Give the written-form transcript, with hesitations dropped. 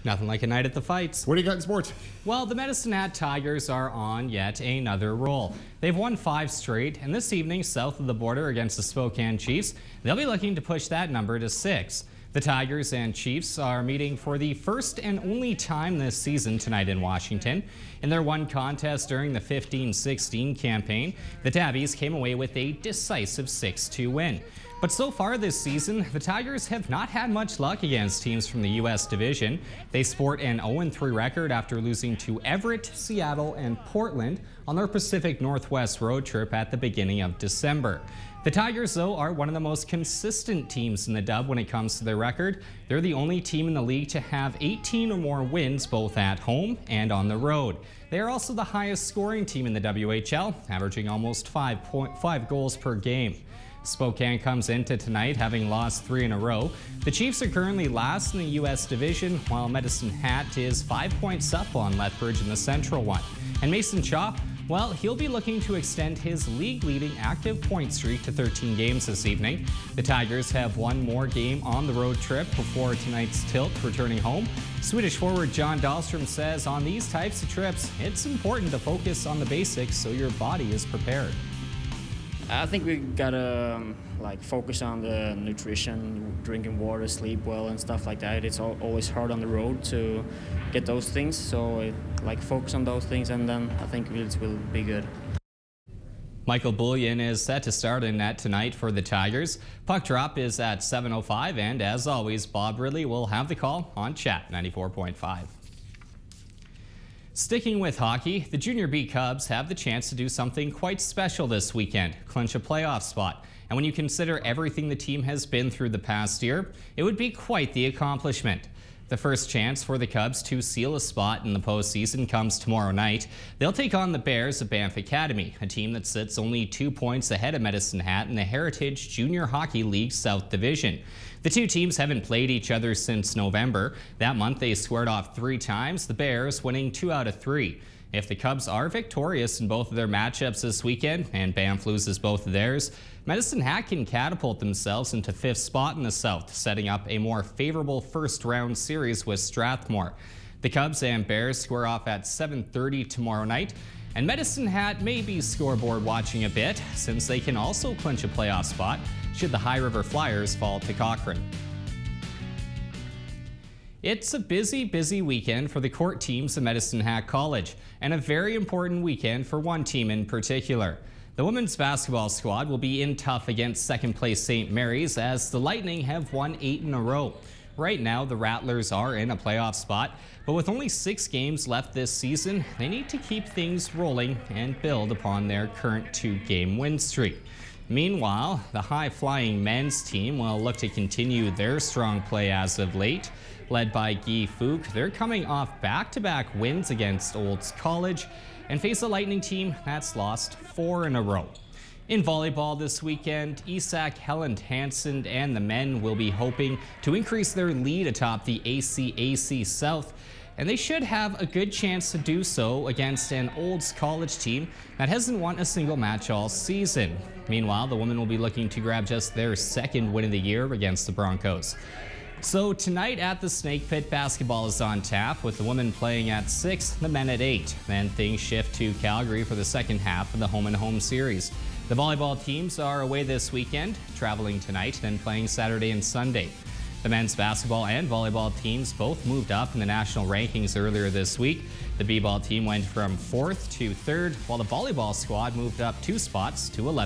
Nothing like a night at the fights. What do you got in sports? Well, the Medicine Hat Tigers are on yet another roll. They've won 5 straight, and this evening, south of the border against the Spokane Chiefs, they'll be looking to push that number to 6. The Tigers and Chiefs are meeting for the first and only time this season tonight in Washington. In their one contest during the 15-16 campaign, the Tabbies came away with a decisive 6-2 win. But so far this season, the Tigers have not had much luck against teams from the U.S. division. They sport an 0-3 record after losing to Everett, Seattle, and Portland on their Pacific Northwest road trip at the beginning of December. The Tigers, though, are one of the most consistent teams in the dub when it comes to their record. They're the only team in the league to have 18 or more wins both at home and on the road. They are also the highest scoring team in the WHL, averaging almost 5 goals per game. Spokane comes into tonight having lost 3 in a row. The Chiefs are currently last in the U.S. division, while Medicine Hat is 5 points up on Lethbridge in the Central one. And Mason Shaw, well, he'll be looking to extend his league-leading active point streak to 13 games this evening. The Tigers have one more game on the road trip before tonight's tilt returning home. Swedish forward John Dahlstrom says on these types of trips, it's important to focus on the basics so your body is prepared. I think we gotta focus on the nutrition, drinking water, sleep well, and stuff like that. It's always hard on the road to get those things, so focus on those things, and then I think it will be good. Michael Bullion is set to start in net tonight for the Tigers. Puck drop is at 7:05, and as always, Bob Ridley will have the call on Chat 94.5. Sticking with hockey, the Junior B Cubs have the chance to do something quite special this weekend, clinch a playoff spot. And when you consider everything the team has been through the past year, it would be quite the accomplishment. The first chance for the Cubs to seal a spot in the postseason comes tomorrow night. They'll take on the Bears of Banff Academy, a team that sits only 2 points ahead of Medicine Hat in the Heritage Junior Hockey League South Division. The two teams haven't played each other since November. That month they squared off 3 times, the Bears winning 2 out of 3. If the Cubs are victorious in both of their matchups this weekend and Banff loses both of theirs, Medicine Hat can catapult themselves into 5th spot in the South, setting up a more favorable first-round series with Strathmore. The Cubs and Bears square off at 7:30 tomorrow night, and Medicine Hat may be scoreboard watching a bit, since they can also clinch a playoff spot should the High River Flyers fall to Cochrane. It's a busy weekend for the court teams of Medicine Hat College, and a very important weekend for one team in particular. The women's basketball squad will be in tough against second-place St. Mary's as the Lightning have won 8 in a row. Right now, the Rattlers are in a playoff spot, but with only 6 games left this season, they need to keep things rolling and build upon their current 2-game win streak. Meanwhile, the high-flying men's team will look to continue their strong play as of late. Led by Guy Fook, they're coming off back-to-back wins against Olds College and face a Lightning team that's lost 4 in a row. In volleyball this weekend, Isak Helland Hansen and the men will be hoping to increase their lead atop the ACAC South, and they should have a good chance to do so against an Olds College team that hasn't won a single match all season. Meanwhile, the women will be looking to grab just their 2nd win of the year against the Broncos. So tonight at the Snake Pit, basketball is on tap, with the women playing at 6, the men at 8. Then things shift to Calgary for the second half of the home-and-home series. The volleyball teams are away this weekend, traveling tonight, then playing Saturday and Sunday. The men's basketball and volleyball teams both moved up in the national rankings earlier this week. The b-ball team went from 4th to 3rd, while the volleyball squad moved up 2 spots to 11th.